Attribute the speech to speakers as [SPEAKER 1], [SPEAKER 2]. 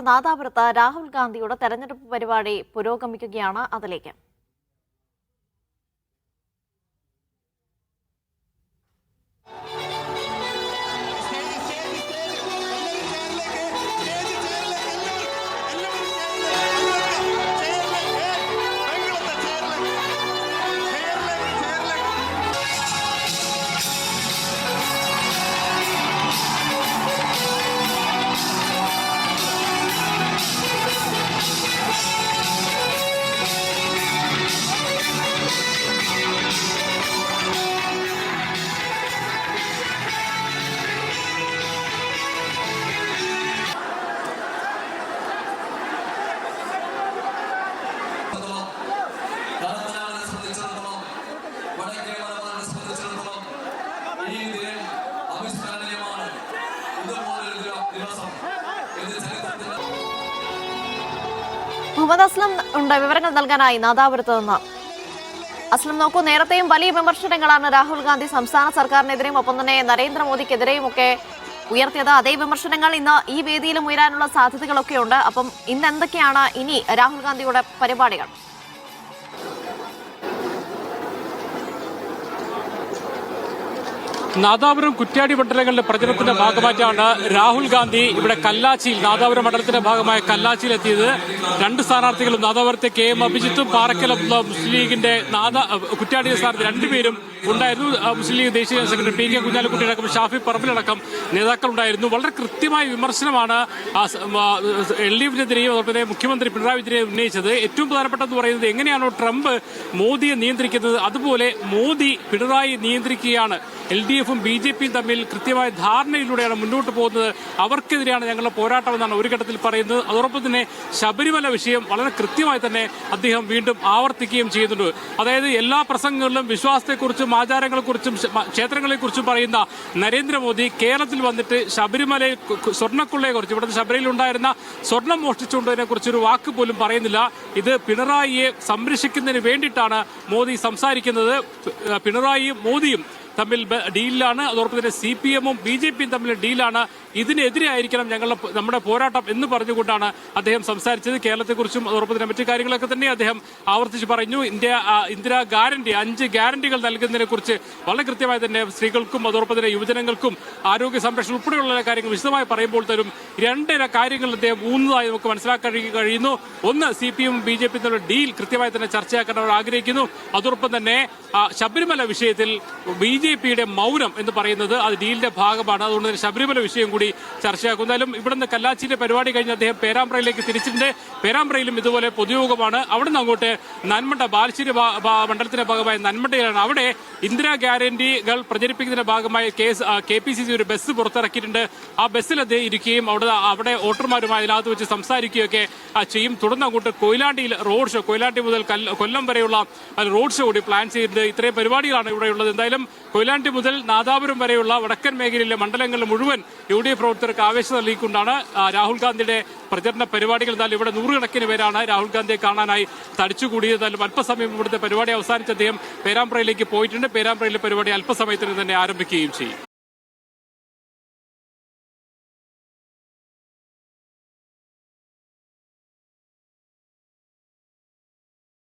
[SPEAKER 1] നാദാപുരത്ത് രാഹുൽ ഗാന്ധിയുടെ തെരഞ്ഞെടുപ്പ് പരിപാടി പുരോഗമിക്കുകയാണ്. അതിലേക്ക് മുഹമ്മദ് അസ്ലം ഉണ്ട് വിവരങ്ങൾ നൽകാനായി നാദാപുരത്ത് നിന്ന്. അസ്ലം, നോക്കൂ, നേരത്തെയും വലിയ വിമർശനങ്ങളാണ് രാഹുൽ ഗാന്ധി സംസ്ഥാന സർക്കാരിനെതിരെയും ഒപ്പം തന്നെ നരേന്ദ്രമോദിക്കെതിരെയും ഒക്കെ ഉയർത്തിയത്. അതേ വിമർശനങ്ങൾ ഇന്ന് ഈ വേദിയിലും ഉയരാനുള്ള സാധ്യതകളൊക്കെ ഉണ്ട്. അപ്പം ഇന്ന് എന്തൊക്കെയാണ് ഇനി രാഹുൽ ഗാന്ധിയുടെ പരിപാടികൾ?
[SPEAKER 2] നാദാപുരം കുറ്റ്യാടി മണ്ഡലങ്ങളുടെ പ്രചരണത്തിന്റെ ഭാഗമായിട്ടാണ് രാഹുൽ ഗാന്ധി ഇവിടെ കല്ലാച്ചിയിൽ നാദാപുരം മണ്ഡലത്തിന്റെ ഭാഗമായ കല്ലാച്ചിയിൽ എത്തിയത്. രണ്ട് സ്ഥാനാർത്ഥികളും നാദാപുരത്തെ KM അഭിജിത്തും പാറക്കലം മുസ്ലിം ലീഗിന്റെ കുറ്റ്യാടി സ്ഥാനാർത്ഥി രണ്ടുപേരും ഉണ്ടായിരുന്നു. മുസ്ലിം ലീഗ് ദേശീയ ജനറൽ സെക്രട്ടറി PK കുഞ്ഞാലിക്കുട്ടിയടക്കം ഷാഫി പറമ്പിലടക്കം നേതാക്കൾ ഉണ്ടായിരുന്നു. വളരെ കൃത്യമായ വിമർശനമാണ് LDFിനെതിരെയും അതുപോലെ മുഖ്യമന്ത്രി പിണറായി വിജയനെതിരെ ഉന്നയിച്ചത്. ഏറ്റവും പ്രധാനപ്പെട്ടതെന്ന് പറയുന്നത് എങ്ങനെയാണോ ട്രംപ് മോദിയെ നിയന്ത്രിക്കുന്നത് അതുപോലെ മോദി പിണറായി നിയന്ത്രിക്കുകയാണ്. LDFും BJPയും തമ്മിൽ കൃത്യമായ ധാരണയിലൂടെയാണ് മുന്നോട്ട് പോകുന്നത്. അവർക്കെതിരെയാണ് ഞങ്ങളുടെ പോരാട്ടമെന്നാണ് ഒരു ഘട്ടത്തിൽ പറയുന്നത്. അതോടൊപ്പം തന്നെ ശബരിമല വിഷയം വളരെ കൃത്യമായി തന്നെ അദ്ദേഹം വീണ്ടും ആവർത്തിക്കുകയും ചെയ്യുന്നുണ്ട്. അതായത് എല്ലാ പ്രസംഗങ്ങളിലും വിശ്വാസത്തെക്കുറിച്ചും ആചാരങ്ങളെക്കുറിച്ചും ക്ഷേത്രങ്ങളെക്കുറിച്ചും പറയുന്ന നരേന്ദ്രമോദി കേരളത്തിൽ വന്നിട്ട് ശബരിമല സ്വർണ്ണക്കൊള്ളയെക്കുറിച്ച് ഇവിടുത്തെ ശബരിമലയിൽ ഉണ്ടായിരുന്ന സ്വർണം മോഷ്ടിച്ചുകൊണ്ടതിനെ കുറിച്ച് ഒരു വാക്ക് പോലും പറയുന്നില്ല. ഇത് പിണറായിയെ സംരക്ഷിക്കുന്നതിന് വേണ്ടിയിട്ടാണ് മോദി സംസാരിക്കുന്നത്. പിണറായിയും മോദിയും തമ്മിൽ ഡീലിലാണ്. അതോടൊപ്പം തന്നെ CPMും BJPയും തമ്മിൽ ഡീലാണ്. ഇതിനെതിരെ ആയിരിക്കണം നമ്മുടെ പോരാട്ടം എന്ന് പറഞ്ഞുകൊണ്ടാണ് അദ്ദേഹം സംസാരിച്ചത്. കേരളത്തെക്കുറിച്ചും അതോടൊപ്പം തന്നെ മറ്റു കാര്യങ്ങളൊക്കെ തന്നെ അദ്ദേഹം ആവർത്തിച്ച് പറഞ്ഞു. ഇന്ദിരാ ഗ്യാരണ്ടി 5 ഗ്യാരണ്ടികൾ നൽകുന്നതിനെ കുറിച്ച് വളരെ കൃത്യമായി തന്നെ സ്ത്രീകൾക്കും അതോടൊപ്പം തന്നെ യുവജനങ്ങൾക്കും ആരോഗ്യ സംരക്ഷണം ഉൾപ്പെടെയുള്ള കാര്യങ്ങൾ വിശദമായി പറയുമ്പോൾ തരും 2 കാര്യങ്ങൾ അദ്ദേഹം ഊന്നതായി നമുക്ക് മനസ്സിലാക്കാൻ കഴിയുന്നു. ഒന്ന്, CPMും BJPയും തമ്മിലുള്ള ഡീൽ കൃത്യമായി തന്നെ ചർച്ചയാക്കാൻ അവർ ആഗ്രഹിക്കുന്നു. അതോടൊപ്പം തന്നെ ശബരിമല വിഷയത്തിൽ BJPയുടെ മൗനം എന്ന് പറയുന്നത് അത് ഡീലിന്റെ ഭാഗമാണ്. അതുകൊണ്ട് തന്നെ ശബരിമല വിഷയം കൂടി ചർച്ചയാക്കും. എന്തായാലും ഇവിടുന്ന് കല്ലാച്ചിന്റെ പരിപാടി കഴിഞ്ഞ് അദ്ദേഹം പേരാമ്പ്രയിലേക്ക് തിരിച്ചിട്ടുണ്ട്. പേരാമ്പ്രയിലും ഇതുപോലെ പൊതുയോഗമാണ്. അവിടെ നിന്ന് അങ്ങോട്ട് നന്മണ്ട ബാലുശ്ശേരി മണ്ഡലത്തിന്റെ ഭാഗമായ നന്മണ്ടയിലാണ്. അവിടെ ഇന്ദിരാ ഗ്യാരണ്ടികൾ പ്രചരിപ്പിക്കുന്നതിന്റെ ഭാഗമായി KPCC ഒരു ബസ് പുറത്തിറക്കിയിട്ടുണ്ട്. ആ ബസ്സിൽ അദ്ദേഹം ഇരിക്കുകയും അവിടെ വോട്ടർമാരുമായി അതിനകത്ത് വെച്ച് സംസാരിക്കുകയൊക്കെ ചെയ്യും. തുടർന്ന് അങ്ങോട്ട് കൊയിലാണ്ടിയിൽ റോഡ് ഷോ, കൊയിലാണ്ടി മുതൽ കൊല്ലം വരെയുള്ള റോഡ് ഷോ കൂടി പ്ലാൻ ചെയ്തിട്ടുണ്ട്. ഇത്രയും പരിപാടികളാണ് ഇവിടെയുള്ളത്. എന്തായാലും കൊയിലാണ്ടി മുതൽ നാദാപുരം വരെയുള്ള വടക്കൻ മേഖലയിലെ മണ്ഡലങ്ങളിൽ മുഴുവൻ UDF പ്രവർത്തകർക്ക് ആവേശം നൽകിക്കൊണ്ടാണ് രാഹുൽ ഗാന്ധിയുടെ പ്രചരണ പരിപാടികൾ. എന്തായാലും ഇവിടെ നൂറുകണക്കിന് പേരാണ് രാഹുൽ ഗാന്ധിയെ കാണാനായി തടിച്ചുകൂടിയത്. എന്തായാലും അല്പസമയം ഇവിടുത്തെ പരിപാടി അവസാനിച്ച് അദ്ദേഹം പേരാമ്പ്രയിലേക്ക് പോയിട്ടുണ്ട്. പേരാമ്പ്രയിലെ പരിപാടി അല്പസമയത്തിന് തന്നെ ആരംഭിക്കുകയും ചെയ്യും.